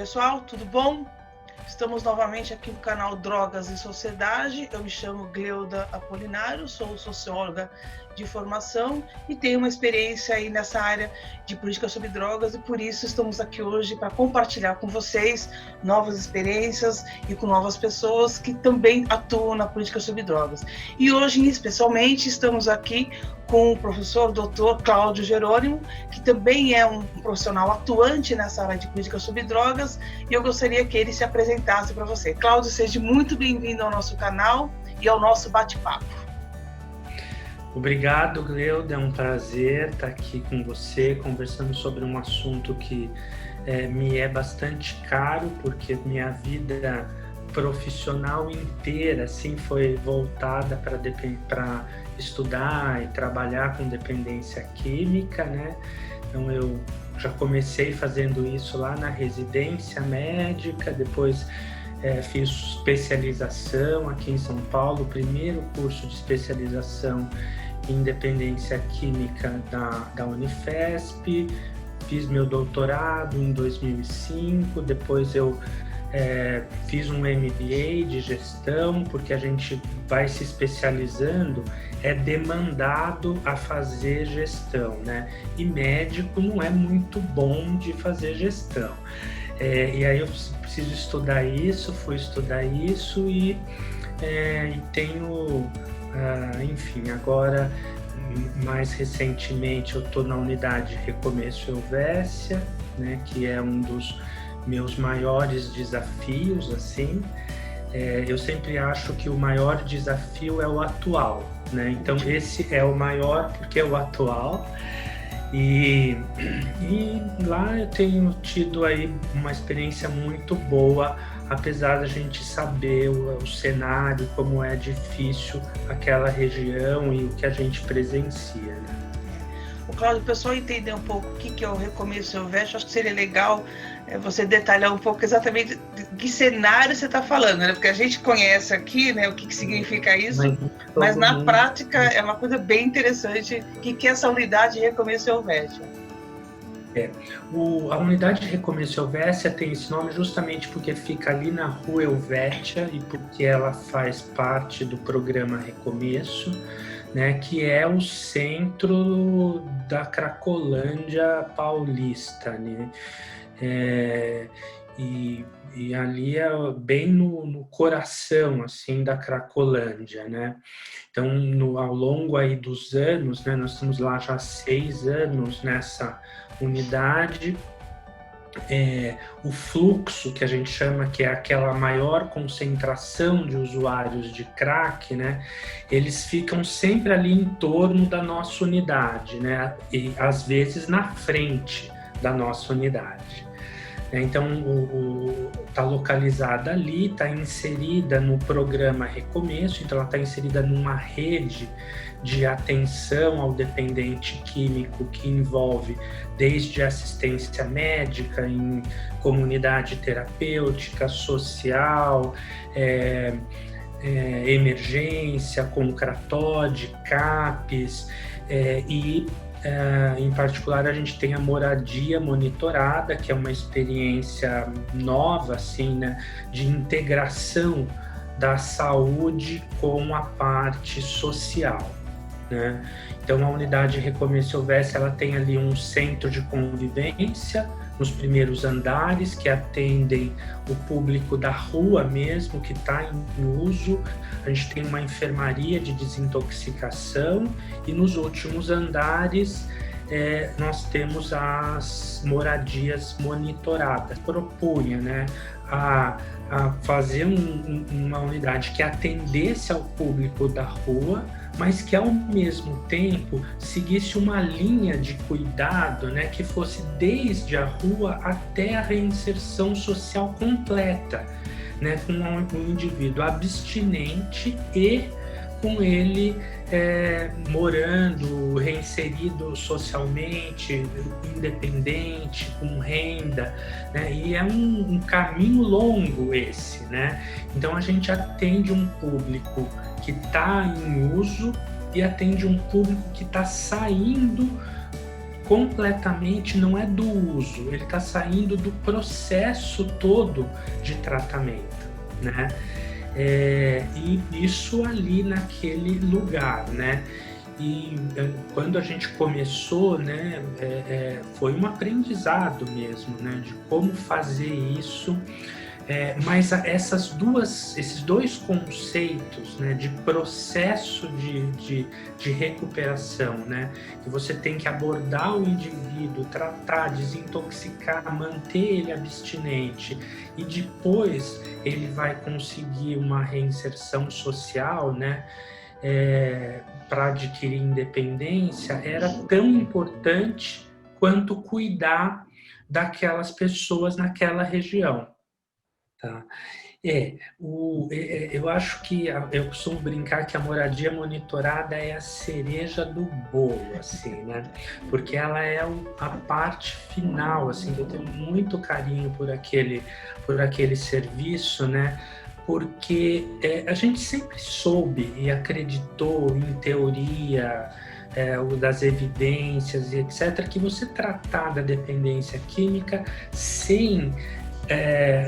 pessoal, tudo bom? Estamos novamente aqui no canal Drogas e Sociedade. Eu me chamo Gleuda Apolinário, sou socióloga de formação e tenho uma experiência aí nessa área de política sobre drogas, e por isso estamos aqui hoje para compartilhar com vocês novas experiências e com novas pessoas que também atuam na política sobre drogas. E hoje, especialmente, estamos aqui com o professor Dr. Cláudio Jerônimo, que também é um profissional atuante nessa área de política sobre drogas, e eu gostaria que ele se apresentasse para você. Cláudio, seja muito bem-vindo ao nosso canal e ao nosso bate-papo. Obrigado, Gleuda, é um prazer estar aqui com você, conversando sobre um assunto que me é bastante caro, porque minha vida profissional inteira assim, foi voltada para estudar e trabalhar com dependência química, né? Então eu já comecei fazendo isso lá na residência médica, depois fiz especialização aqui em São Paulo, o primeiro curso de especialização em dependência química da Unifesp, fiz meu doutorado em 2005, depois eu fiz um MBA de gestão, porque a gente vai se especializando, é demandado a fazer gestão, né? E médico não é muito bom de fazer gestão. E aí eu preciso estudar isso, fui estudar isso e tenho, enfim, agora mais recentemente eu estou na unidade Recomeço Helvécia, né, que é um dos meus maiores desafios, assim. Eu sempre acho que o maior desafio é o atual, né? Então esse é o maior porque é o atual. E lá eu tenho tido aí uma experiência muito boa, apesar da gente saber o cenário, como é difícil aquela região e o que a gente presencia, né? O Cláudio, o pessoal entender um pouco o que é o Recomeço Helvécia, acho que seria legal você detalhar um pouco exatamente de que cenário você está falando, né? Porque a gente conhece aqui, né, o que significa isso, mas na prática é uma coisa bem interessante. O que é essa unidade de Recomeço Helvécia? A unidade de Recomeço Helvécia tem esse nome justamente porque fica ali na Rua Helvétia e porque ela faz parte do programa Recomeço, né, que é o centro da Cracolândia paulista, né? E ali é bem no coração, assim, da Cracolândia, né? Então, ao longo aí dos anos, né, nós estamos lá já há 6 anos nessa unidade, o fluxo que a gente chama, que é aquela maior concentração de usuários de crack, né, eles ficam sempre ali em torno da nossa unidade, né, e às vezes na frente da nossa unidade. Então, está localizada ali, está inserida no programa Recomeço, então ela está inserida numa rede de atenção ao dependente químico que envolve desde assistência médica, em comunidade terapêutica, social, emergência, com CRATOD, CAPES, em particular, a gente tem a moradia monitorada, que é uma experiência nova, assim, né, de integração da saúde com a parte social, né? Então, a unidade Recomeço Helvécia, ela tem ali um centro de convivência nos primeiros andares, que atendem o público da rua mesmo, que está em uso. A gente tem uma enfermaria de desintoxicação e nos últimos andares nós temos as moradias monitoradas. Propunha, né, a fazer uma unidade que atendesse ao público da rua, mas que ao mesmo tempo seguisse uma linha de cuidado, né, que fosse desde a rua até a reinserção social completa, né, com um indivíduo abstinente e com ele morando, reinserido socialmente, independente, com renda, né? E é um caminho longo esse, né? Então a gente atende um público que está em uso e atende um público que está saindo completamente não é do uso, ele está saindo do processo todo de tratamento, né? E isso ali naquele lugar, né? E quando a gente começou, né, foi um aprendizado mesmo, né, de como fazer isso. Mas esses dois conceitos, né, de processo de recuperação, né, que você tem que abordar o indivíduo, tratar, desintoxicar, manter ele abstinente e depois ele vai conseguir uma reinserção social, né, para adquirir independência, era tão importante quanto cuidar daquelas pessoas naquela região. Tá. Eu acho que eu costumo brincar que a moradia monitorada é a cereja do bolo, assim, né? Porque ela é a parte final, assim, eu tenho muito carinho por aquele serviço, né? Porque a gente sempre soube e acreditou em teoria, das evidências e etc., que você tratar da dependência química sem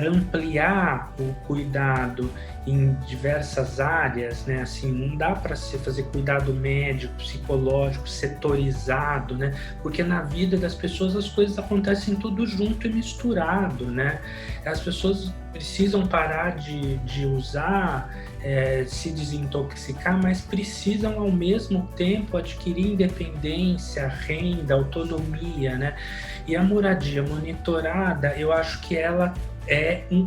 ampliar o cuidado em diversas áreas, né? Assim, não dá para se fazer cuidado médico, psicológico, setorizado, né? Porque na vida das pessoas as coisas acontecem tudo junto e misturado, né? As pessoas precisam parar de usar, se desintoxicar, mas precisam ao mesmo tempo adquirir independência, renda, autonomia, né? E a moradia monitorada, eu acho que ela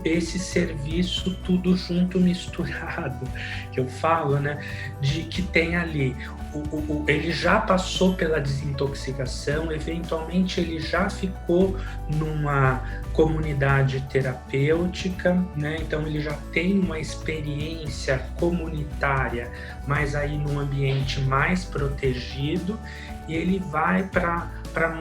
esse serviço tudo junto, misturado, que eu falo, né? De que tem ali, ele já passou pela desintoxicação, eventualmente ele já ficou numa comunidade terapêutica, né? Então ele já tem uma experiência comunitária, mas aí num ambiente mais protegido, e ele vai para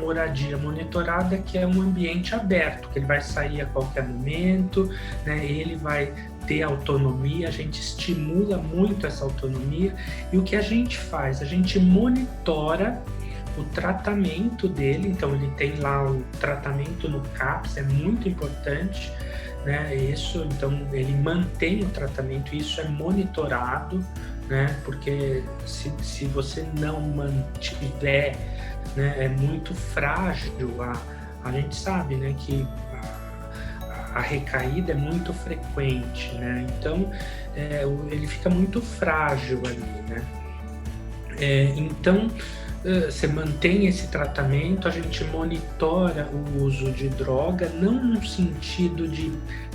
moradia monitorada, que é um ambiente aberto, que ele vai sair a qualquer momento, né? Ele vai ter autonomia, a gente estimula muito essa autonomia, e o que a gente faz? A gente monitora o tratamento dele, então ele tem lá o tratamento no CAPS, é muito importante, né? Isso, então ele mantém o tratamento, isso é monitorado, né? Porque se você não mantiver, né, é muito frágil, a gente sabe, né, que a recaída é muito frequente, né? Então ele fica muito frágil ali, né? Então você mantém esse tratamento, a gente monitora o uso de droga, não no sentido de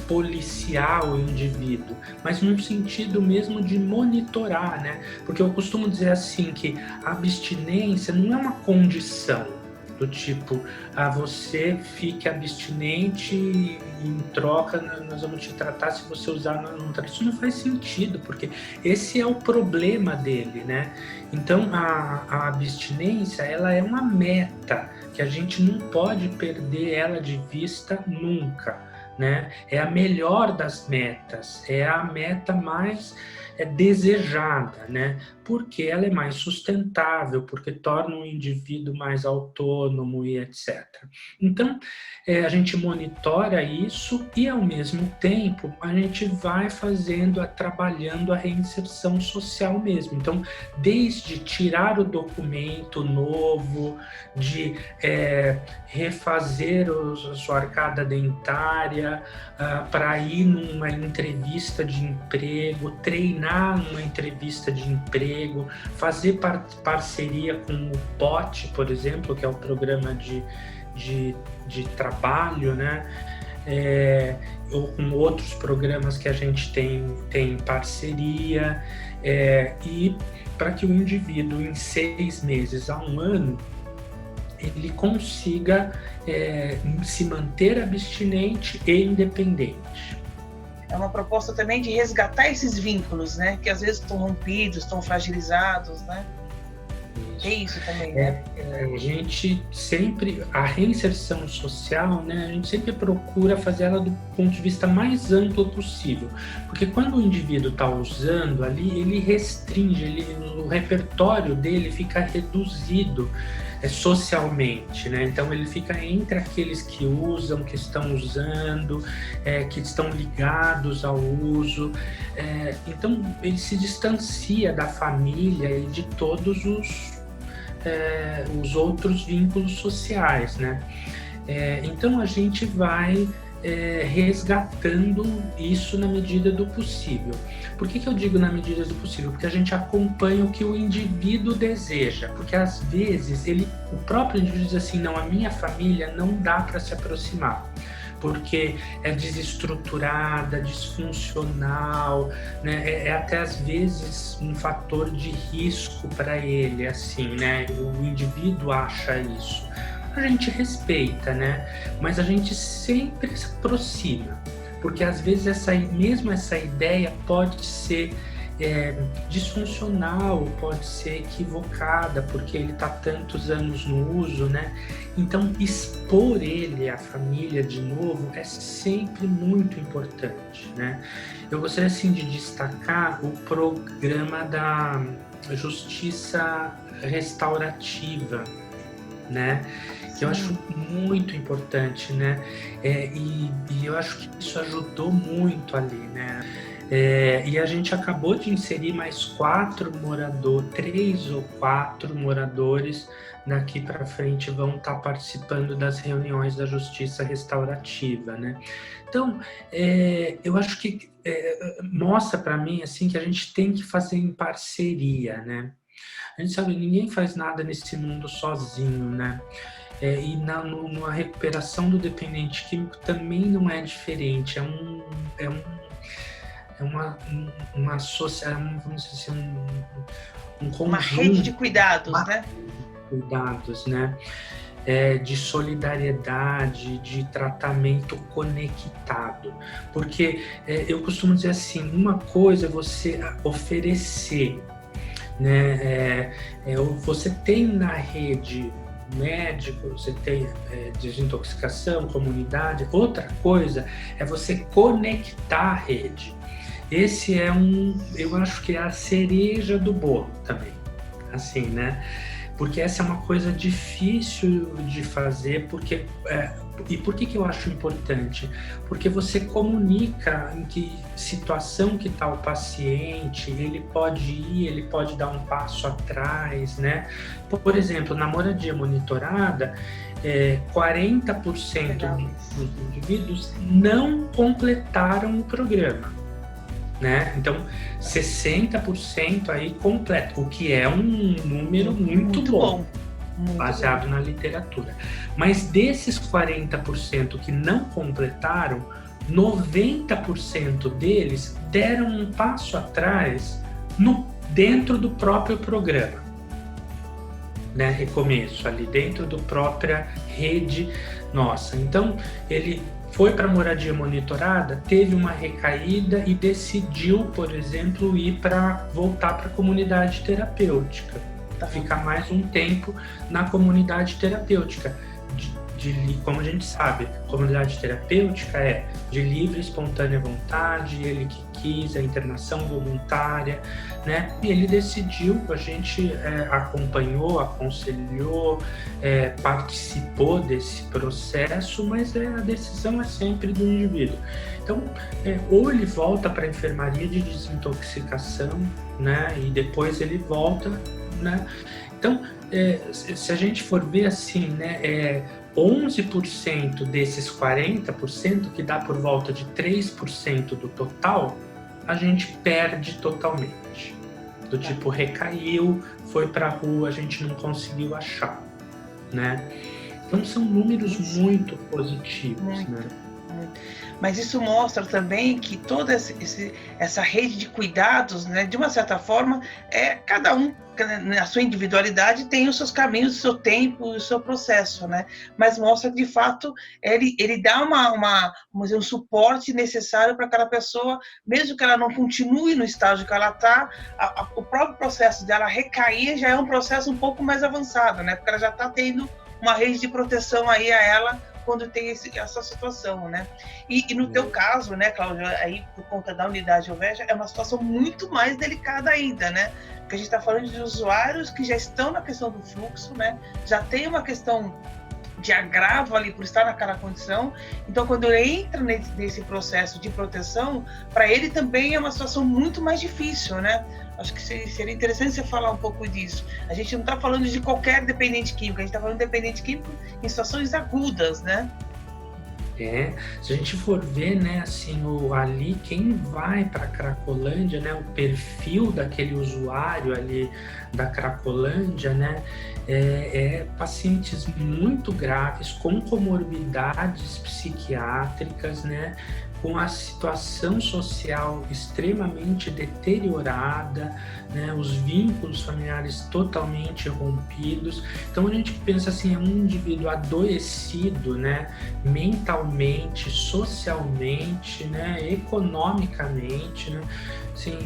policiar o indivíduo, mas no sentido mesmo de monitorar, né? Porque eu costumo dizer assim que a abstinência não é uma condição do tipo, você fique abstinente e em troca nós vamos te tratar se você usar não. Isso não faz sentido, porque esse é o problema dele, né? Então a abstinência, ela é uma meta que a gente não pode perder ela de vista nunca, né? É a melhor das metas, é a meta mais desejada, né? Porque ela é mais sustentável, porque torna o indivíduo mais autônomo e etc. Então, a gente monitora isso e, ao mesmo tempo, a gente vai trabalhando a reinserção social mesmo. Então, desde tirar o documento novo, de refazer a sua arcada dentária, para ir numa entrevista de emprego, treinar numa entrevista de emprego, fazer parceria com o POT, por exemplo, que é o programa de trabalho, né? Ou com outros programas que a gente tem parceria, e para que o indivíduo, em 6 meses a 1 ano, ele consiga se manter abstinente e independente. É uma proposta também de resgatar esses vínculos, né? Que às vezes estão rompidos, estão fragilizados, né? Isso. É isso também, né? A gente sempre, a reinserção social, né? A gente sempre procura fazer ela do ponto de vista mais amplo possível. Porque quando o indivíduo está usando ali, ele restringe, o repertório dele fica reduzido. socialmente, né? Então ele fica entre aqueles que usam, que estão usando, que estão ligados ao uso. Então ele se distancia da família e de todos os outros vínculos sociais, né? Então a gente vai resgatando isso na medida do possível. Por que eu digo na medida do possível? Porque a gente acompanha o que o indivíduo deseja, porque às vezes o próprio indivíduo diz assim, não, a minha família não dá para se aproximar, porque é desestruturada, disfuncional, né? Até às vezes um fator de risco para ele, assim, né? O indivíduo acha isso. A gente respeita, né? Mas a gente sempre se aproxima, porque às vezes mesmo essa ideia pode ser disfuncional, pode ser equivocada, porque ele está tantos anos no uso, né? Então, expor ele, a família, de novo, é sempre muito importante, né? Eu gostaria, assim, de destacar o programa da Justiça Restaurativa, né? Que eu acho muito importante, né? E eu acho que isso ajudou muito ali, né? E a gente acabou de inserir mais 3 ou 4 moradores daqui para frente vão estar participando das reuniões da Justiça Restaurativa, né? Então, eu acho que mostra para mim assim que a gente tem que fazer em parceria, né? A gente sabe, ninguém faz nada nesse mundo sozinho, né? E na recuperação do dependente químico também não é diferente. Vamos dizer assim, um conjunto, uma rede de cuidados, né? Cuidados, né? De solidariedade, de tratamento conectado. Porque eu costumo dizer assim, uma coisa é você oferecer, né? Você tem na rede médico, você tem desintoxicação, comunidade. Outra coisa é você conectar a rede. Esse eu acho que é a cereja do bolo também, assim, né? Porque essa é uma coisa difícil de fazer, porque e por que eu acho importante? Porque você comunica em que situação que está o paciente, ele pode ir, ele pode dar um passo atrás, né? Por exemplo, na moradia monitorada, 40% dos indivíduos não completaram o programa, né? Então, 60% aí completo, o que é um número muito bom. Muito baseado na literatura. Mas desses 40% que não completaram, 90% deles deram um passo atrás dentro do próprio programa, né? Recomeço ali dentro da própria rede nossa. Então, ele foi para a moradia monitorada, teve uma recaída e decidiu, por exemplo, voltar para a comunidade terapêutica, ficar mais um tempo na comunidade terapêutica. Como a gente sabe, comunidade terapêutica é de livre e espontânea vontade, ele que quis, a internação voluntária, né? E ele decidiu, a gente acompanhou, aconselhou, participou desse processo, mas a decisão é sempre do indivíduo. Então, ou ele volta para a enfermaria de desintoxicação, né? E depois ele volta, né? Então, se a gente for ver assim, né? 11% desses 40%, que dá por volta de 3% do total, a gente perde totalmente. Do tipo, recaiu, foi para a rua, a gente não conseguiu achar, né? Então, são números muito positivos, né? Mas isso mostra também que toda essa rede de cuidados, né, de uma certa forma, cada um, na sua individualidade, tem os seus caminhos, o seu tempo, o seu processo, né? Mas mostra que, de fato, ele dá vamos dizer, um suporte necessário para aquela pessoa, mesmo que ela não continue no estágio que ela está, o próprio processo dela recair já é um processo um pouco mais avançado, né? Porque ela já está tendo uma rede de proteção aí a ela quando tem essa situação, né? E no teu caso, né, Cláudio, aí por conta da unidade Alveja, é uma situação muito mais delicada ainda, né? Porque a gente está falando de usuários que já estão na questão do fluxo, né? Já tem uma questão de agravo ali por estar naquela condição. Então, quando ele entra nesse processo de proteção, para ele também é uma situação muito mais difícil, né? Acho que seria interessante você falar um pouco disso. A gente não está falando de qualquer dependente químico, a gente está falando de dependente químico em situações agudas, né? Se a gente for ver, né, assim, ali quem vai para a Cracolândia, né, o perfil daquele usuário ali da Cracolândia, né, pacientes muito graves com comorbidades psiquiátricas, né, com a situação social extremamente deteriorada, né, os vínculos familiares totalmente rompidos. Então a gente pensa assim, é um indivíduo adoecido, né, mentalmente, socialmente, né, economicamente, né, assim,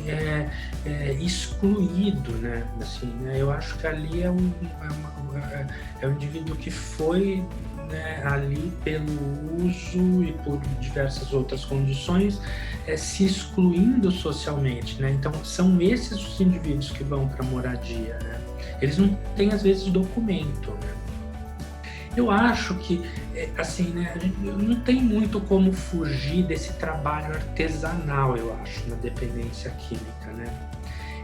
excluído, né, assim, né, eu acho que ali é um indivíduo que foi, né, ali pelo uso e por diversas outras condições, se excluindo socialmente, né? Então são esses os indivíduos que vão para a moradia, né? Eles não têm às vezes documento, né? Eu acho que assim, né, a gente não tem muito como fugir desse trabalho artesanal, eu acho, na dependência química, né?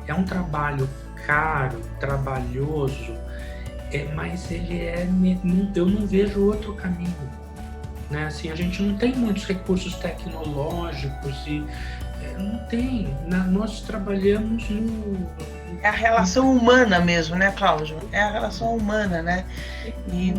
É um trabalho caro, trabalhoso, mas eu não vejo outro caminho, né? Assim, a gente não tem muitos recursos tecnológicos e não tem. Nós trabalhamos no... É a relação humana mesmo, né, Cláudio? É a relação humana, né? E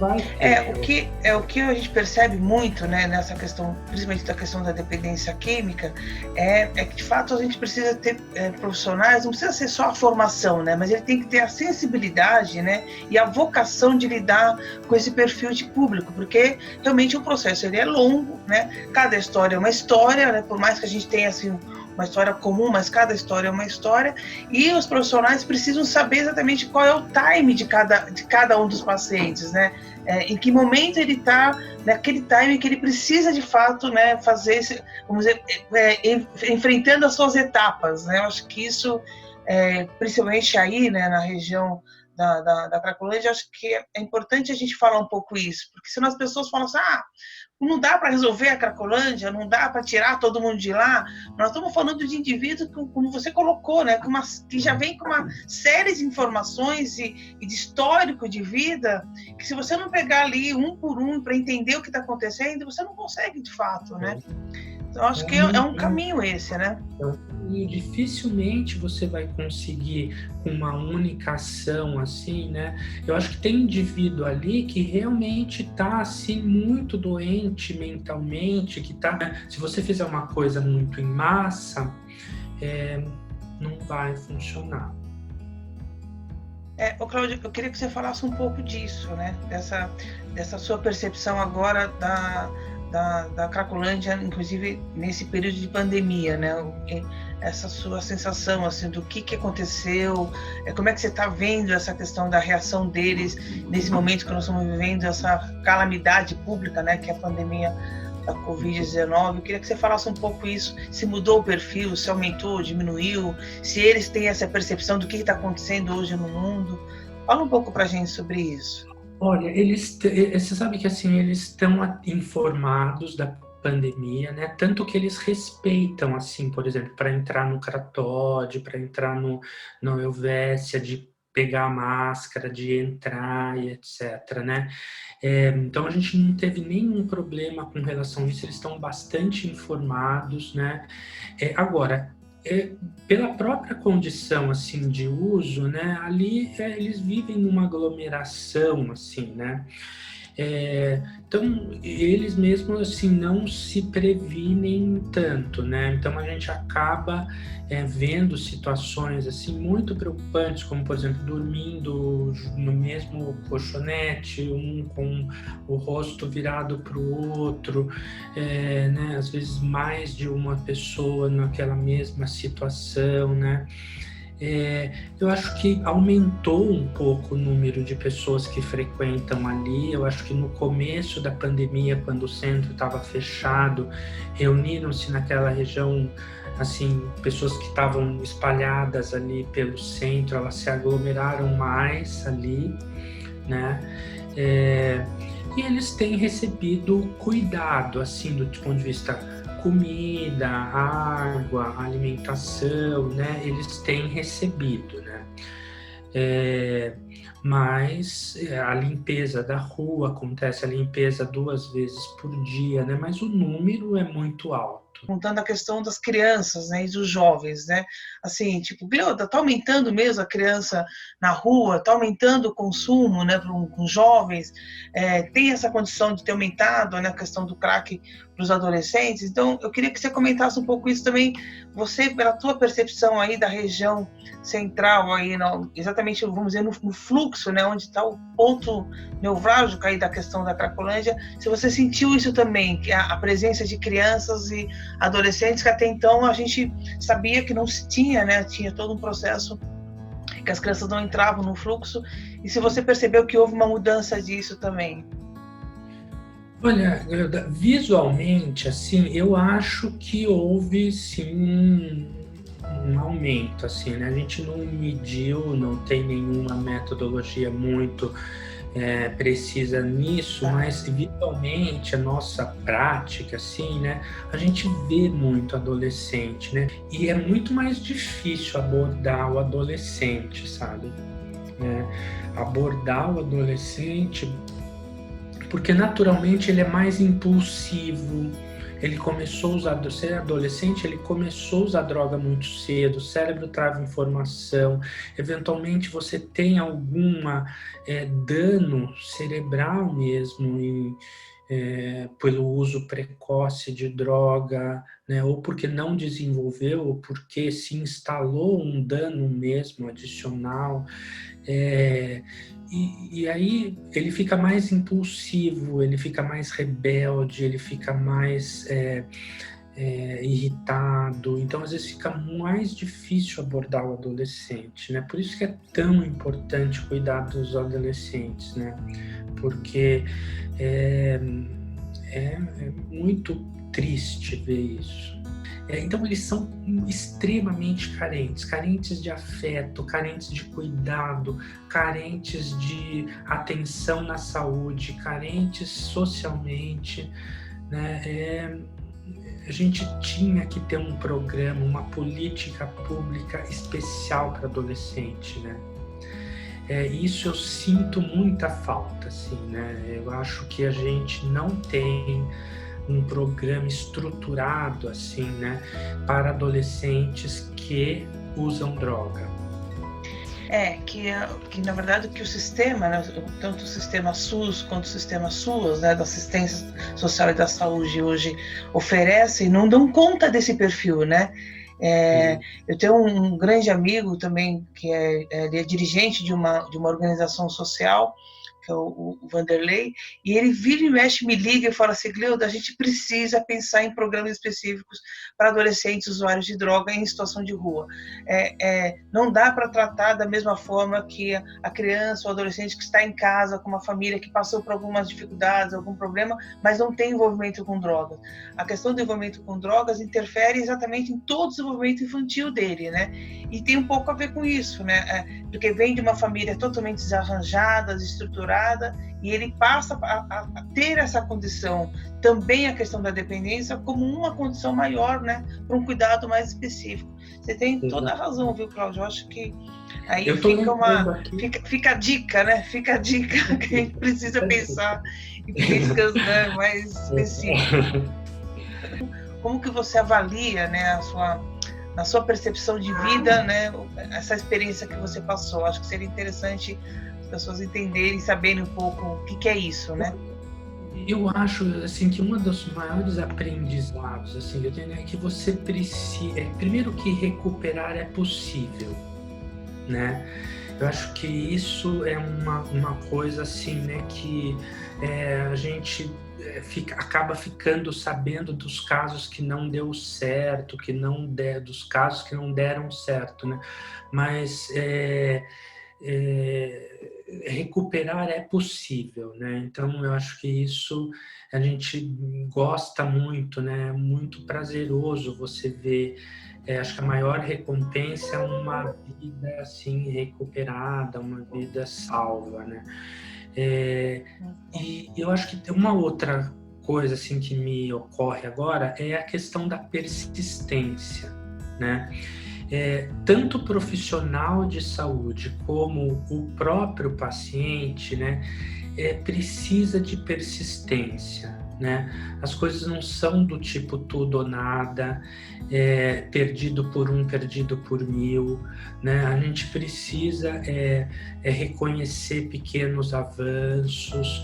o que a gente percebe muito, né, nessa questão, principalmente da questão da dependência química, é que de fato a gente precisa ter profissionais, não precisa ser só a formação, né, mas ele tem que ter a sensibilidade, né, e a vocação de lidar com esse perfil de público, porque realmente o processo ele é longo, né? Cada história é uma história, né? Por mais que a gente tenha assim uma história comum, mas cada história é uma história, e os profissionais precisam saber exatamente qual é o time de cada um dos pacientes, né? Em que momento ele está, naquele time que ele precisa de fato, né, fazer esse, vamos dizer, enfrentando as suas etapas, né? Eu acho que isso, principalmente aí, né, na região da Cracolândia, acho que é importante a gente falar um pouco isso, porque senão as pessoas falam assim, não dá para resolver a Cracolândia, não dá para tirar todo mundo de lá. Nós estamos falando de indivíduos, como você colocou, né, que já vem com uma série de informações e de histórico de vida, que se você não pegar ali um por um para entender o que está acontecendo, você não consegue de fato, né? Então, acho que é um caminho esse, né? E dificilmente você vai conseguir com uma única ação assim, né? Eu acho que tem indivíduo ali que realmente está assim muito doente mentalmente, que tá, né? Se você fizer uma coisa muito em massa, não vai funcionar. Cláudio, eu queria que você falasse um pouco disso, né? Dessa sua percepção agora da Cracolândia, inclusive nesse período de pandemia, né? Essa sua sensação assim do que aconteceu, como é que você está vendo essa questão da reação deles nesse momento que nós estamos vivendo essa calamidade pública, né? Que é a pandemia da Covid-19. Eu queria que você falasse um pouco isso, se mudou o perfil, se aumentou, diminuiu, se eles têm essa percepção do que está acontecendo hoje no mundo. Fala um pouco para a gente sobre isso. Olha, você sabe que assim, eles estão informados da pandemia, né? Tanto que eles respeitam, assim, por exemplo, para entrar no Cratóide, para entrar no Helvécia, de pegar a máscara, de entrar e etc, né? Então a gente não teve nenhum problema com relação a isso, eles estão bastante informados, né? Agora, pela própria condição assim de uso, né, ali eles vivem numa aglomeração assim, né, então eles mesmos assim não se previnem tanto, né, então a gente acaba vendo situações assim muito preocupantes, como por exemplo dormindo no mesmo colchonete, um com o rosto virado para o outro, né, às vezes mais de uma pessoa naquela mesma situação, né. Eu acho que aumentou um pouco o número de pessoas que frequentam ali. Eu acho que no começo da pandemia, quando o centro estava fechado, reuniram-se naquela região, assim, pessoas que estavam espalhadas ali pelo centro, elas se aglomeraram mais ali, né? E eles têm recebido cuidado, assim, do ponto de vista comida, água, alimentação, né? Eles têm recebido, né? Mas a limpeza da rua, acontece a limpeza 2 vezes por dia, né? Mas o número é muito alto. Contando a questão das crianças, né, e dos jovens, né? Assim, tipo, Gleuda, tá aumentando mesmo a criança na rua, tá aumentando o consumo, né, com jovens, tem essa condição de ter aumentado, né, a questão do crack para os adolescentes. Então, eu queria que você comentasse um pouco isso também, você, pela tua percepção aí da região central, aí, exatamente, vamos dizer, no fluxo, né, onde está o ponto nevrálgico aí da questão da Cracolândia, se você sentiu isso também, que a presença de crianças e adolescentes que até então a gente sabia que não se tinha, né? Tinha todo um processo que as crianças não entravam no fluxo. E se você percebeu que houve uma mudança disso também? Olha, visualmente, assim, eu acho que houve, sim, um aumento, assim, né? A gente não mediu, não tem nenhuma metodologia muito precisa nisso, mas visualmente a nossa prática, assim, né, a gente vê muito adolescente, né, e é muito mais difícil abordar o adolescente, sabe, né, abordar o adolescente, porque naturalmente ele é mais impulsivo. Ele começou a usar, ser adolescente, ele começou a usar droga muito cedo, o cérebro trava informação, eventualmente você tem alguma dano cerebral mesmo pelo uso precoce de droga, né? Ou porque não desenvolveu, ou porque se instalou um dano mesmo adicional. E aí ele fica mais impulsivo, ele fica mais rebelde, ele fica mais irritado. Então, às vezes, fica mais difícil abordar o adolescente, né? Por isso que é tão importante cuidar dos adolescentes, né? Porque é muito triste ver isso. Então, eles são extremamente carentes de afeto, carentes de cuidado, carentes de atenção na saúde, carentes socialmente, né? A gente tinha que ter um programa, uma política pública especial para adolescente, né? Isso eu sinto muita falta, assim, né? Eu acho que a gente não tem um programa estruturado, assim, né, para adolescentes que usam droga. Que na verdade que o sistema, né, tanto o sistema SUS quanto o sistema SUAS, né, da assistência social e da saúde hoje oferecem, não dão conta desse perfil, né? Eu tenho um grande amigo também que ele é dirigente de uma organização social, que é o Vanderlei, e ele vira e mexe, me liga e fala assim: Gleuda, a gente precisa pensar em programas específicos para adolescentes usuários de droga em situação de rua. Não dá para tratar da mesma forma que a criança ou adolescente que está em casa com uma família que passou por algumas dificuldades, algum problema, mas não tem envolvimento com drogas. A questão do envolvimento com drogas interfere exatamente em todo o desenvolvimento infantil dele, né? E tem um pouco a ver com isso, né? Porque vem de uma família totalmente desarranjada, desestruturada, e ele passa a ter essa condição, também a questão da dependência, como uma condição maior, né, para um cuidado mais específico. Você tem toda a razão, viu, Cláudio? Eu acho que aí fica a dica, né? Fica a dica que a gente precisa pensar em políticas, né, mais específicas. Como que você avalia, né, na sua percepção de vida, né, essa experiência que você passou? Acho que seria interessante pessoas entenderem, saberem um pouco o que é isso, né? Eu acho, assim, que um dos maiores aprendizados, assim, que eu tenho é que você precisa, primeiro, que recuperar é possível, né? Eu acho que isso é uma coisa, assim, né, que a gente acaba ficando sabendo dos casos que não deu certo, dos casos que não deram certo, né? Mas recuperar é possível, né? Então eu acho que isso a gente gosta muito, né? É muito prazeroso você ver. Acho que a maior recompensa é uma vida assim recuperada, uma vida salva, né? E eu acho que tem uma outra coisa assim que me ocorre agora é a questão da persistência, né? Tanto o profissional de saúde como o próprio paciente, né, precisa de persistência, né? As coisas não são do tipo tudo ou nada, perdido por um, perdido por mil, né? A gente precisa reconhecer pequenos avanços,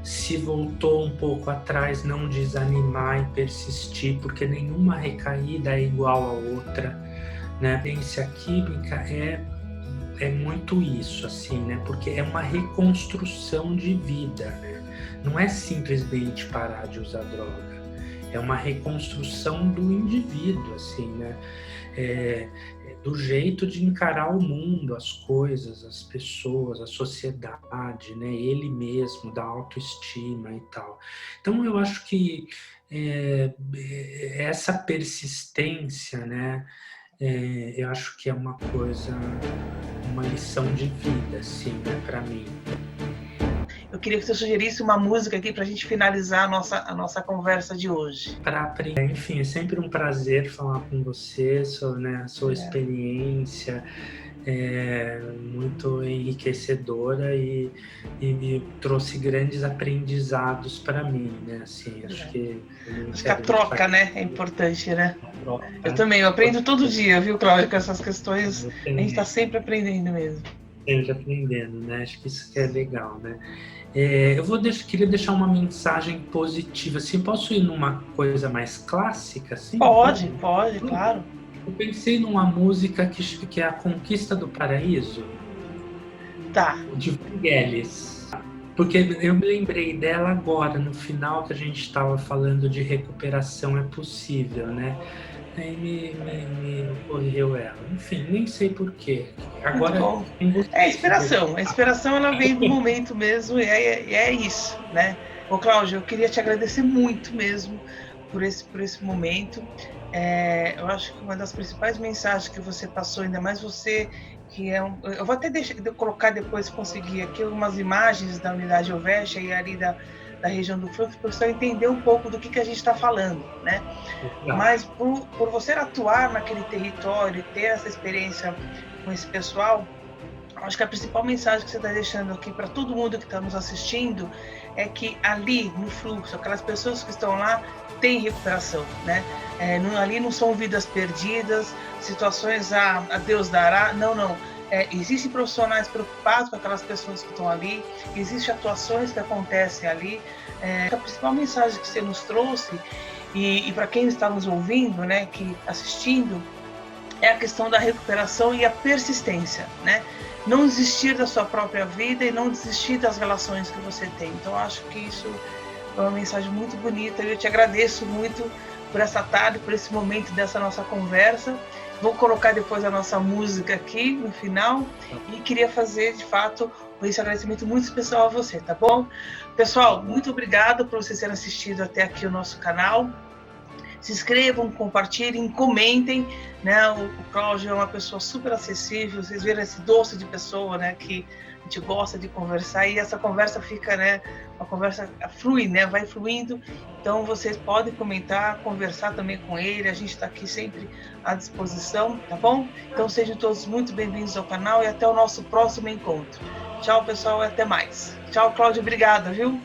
se voltou um pouco atrás, não desanimar e persistir, porque nenhuma recaída é igual a outra, né? A ciência química é muito isso, assim, né? Porque é uma reconstrução de vida, né? Não é simplesmente parar de usar droga, é uma reconstrução do indivíduo, assim, né? Do jeito de encarar o mundo, as coisas, as pessoas, a sociedade, né? Ele mesmo, da autoestima e tal. Então, eu acho que essa persistência, né? Eu acho que é uma coisa, uma lição de vida, assim, né, para mim. Eu queria que você sugerisse uma música aqui para a gente finalizar a nossa conversa de hoje. Para aprender, enfim, é sempre um prazer falar com você sobre, né, a sua experiência, muito enriquecedora e me trouxe grandes aprendizados para mim, né? Assim, acho que a troca, né, é importante, né? Eu também, eu aprendo todo dia, viu, Cláudio, com essas questões. A gente está sempre aprendendo mesmo. Sempre aprendendo, né? Acho que isso que é legal, né? Queria deixar uma mensagem positiva. Assim, posso ir numa coisa mais clássica? Assim? Pode, claro. Eu pensei numa música que é A Conquista do Paraíso. Tá. De Vangelis. Porque eu me lembrei dela agora, no final que a gente estava falando de recuperação é possível, né? Aí me ocorreu ela. Enfim, nem sei porquê. Agora é inspiração. A inspiração ela vem do momento mesmo e é isso, né? Ô, Cláudio, eu queria te agradecer muito mesmo por esse momento. Eu acho que uma das principais mensagens que você passou, ainda mais você que eu vou até colocar depois, se conseguir aqui, algumas imagens da unidade Ovestia e ali da região do Fluxo, para você entender um pouco do que a gente está falando, né? Mas por você atuar naquele território e ter essa experiência com esse pessoal, acho que a principal mensagem que você está deixando aqui para todo mundo que está nos assistindo é que ali no Fluxo, aquelas pessoas que estão lá têm recuperação, né? Ali não são vidas perdidas, situações a Deus dará, não. Existem profissionais preocupados com aquelas pessoas que estão ali, existem atuações que acontecem ali. A principal mensagem que você nos trouxe, e para quem está nos ouvindo, né, que assistindo, é a questão da recuperação e a persistência, né? Não desistir da sua própria vida e não desistir das relações que você tem. Então, acho que isso é uma mensagem muito bonita e eu te agradeço muito por essa tarde, por esse momento dessa nossa conversa. Vou colocar depois a nossa música aqui no final e queria fazer, de fato, esse agradecimento muito especial a você, tá bom? Pessoal, muito obrigado por vocês terem assistido até aqui o nosso canal. Se inscrevam, compartilhem, comentem, né? O Cláudio é uma pessoa super acessível, vocês viram esse doce de pessoa, né? Que a gente gosta de conversar e essa conversa fica, né? Uma conversa flui, né? Vai fluindo. Então vocês podem comentar, conversar também com ele. A gente está aqui sempre à disposição, tá bom? Então sejam todos muito bem-vindos ao canal e até o nosso próximo encontro. Tchau, pessoal, e até mais. Tchau, Cláudio, obrigada, viu?